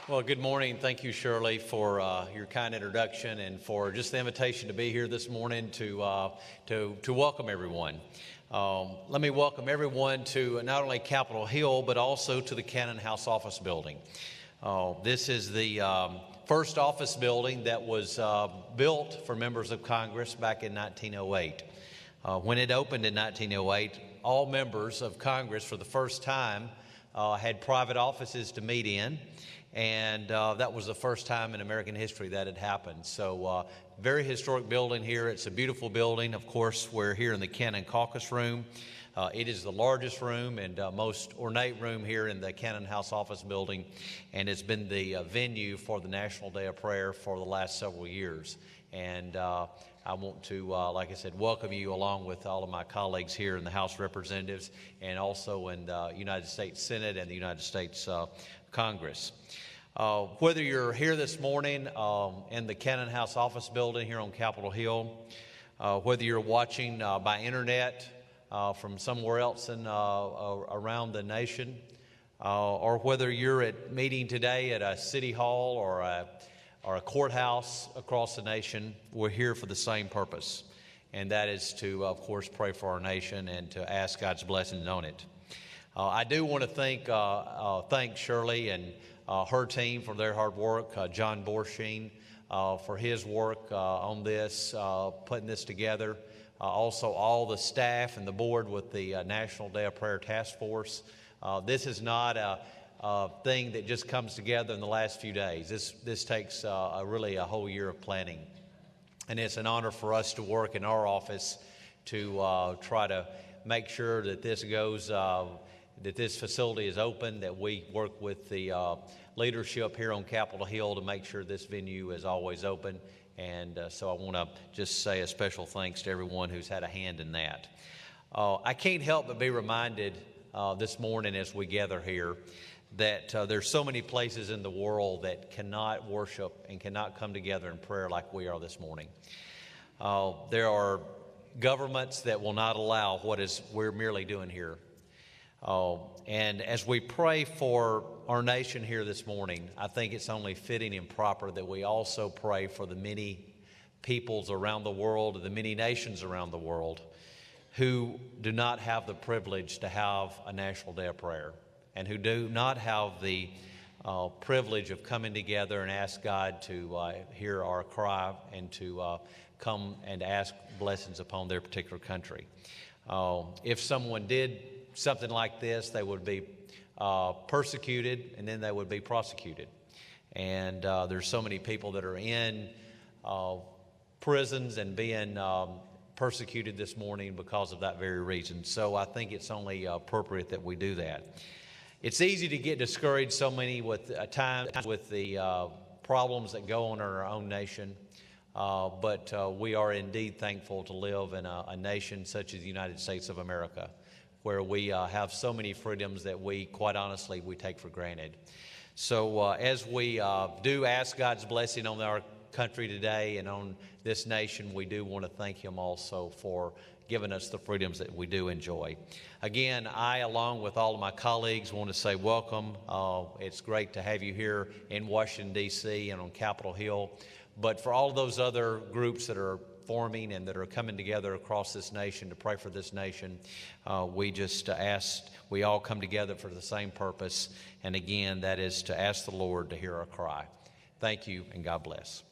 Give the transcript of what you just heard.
Well, good morning. Thank you, Shirley, for your kind introduction and for just the invitation to be here this morning to welcome everyone. Let me welcome everyone to not only Capitol Hill, but also to the Cannon House office building. This is the first office building that was built for members of Congress back in 1908. When it opened in 1908, all members of Congress for the first time had private offices to meet in. And that was the first time in American history that had happened. So very historic building here. It's a beautiful building. Of course, we're here in the Cannon Caucus Room. It is the largest room and most ornate room here in the Cannon House office building. And it's been the venue for the National Day of Prayer for the last several years. And I want to, like I said, welcome you along with all of my colleagues here in the House of Representatives and also in the United States Senate and the United States Congress. Whether you're here this morning in the Cannon House office building here on Capitol Hill, whether you're watching by internet from somewhere else around the nation, or whether you're at meeting today at a city hall or a courthouse across the nation, we're here for the same purpose, and that is to, of course, pray for our nation and to ask God's blessings on it. I do want to thank Shirley and her team for their hard work, John Borsheen for his work on this, putting this together. Also all the staff and the board with the National Day of Prayer Task Force. This is not a thing that just comes together in the last few days. This takes really a whole year of planning. And it's an honor for us to work in our office to try to make sure that this goes that this facility is open, that we work with the leadership here on Capitol Hill to make sure this venue is always open. And so I want to just say a special thanks to everyone who's had a hand in that. I can't help but be reminded this morning as we gather here that there's so many places in the world that cannot worship and cannot come together in prayer like we are this morning. There are governments that will not allow what we're merely doing here. And as we pray for our nation here this morning, I think it's only fitting and proper that we also pray for the many peoples around the world, the many nations around the world who do not have the privilege to have a National Day of Prayer and who do not have the privilege of coming together and ask God to hear our cry and to come and ask blessings upon their particular country. If someone did something like this, they would be persecuted and then they would be prosecuted. And there's so many people that are in prisons and being persecuted this morning because of that very reason. So I think it's only appropriate that we do that. It's easy to get discouraged so many with times with the problems that go on in our own nation. But we are indeed thankful to live in a nation such as the United States of America, where we have so many freedoms that we, quite honestly, we take for granted. So as we do ask God's blessing on our country today and on this nation, we do want to thank Him also for giving us the freedoms that we do enjoy. Again, I, along with all of my colleagues, want to say welcome. It's great to have you here in Washington, D.C. and on Capitol Hill. But for all those other groups that are forming and that are coming together across this nation to pray for this nation, we just we all come together for the same purpose. And again, that is to ask the Lord to hear our cry. Thank you and God bless.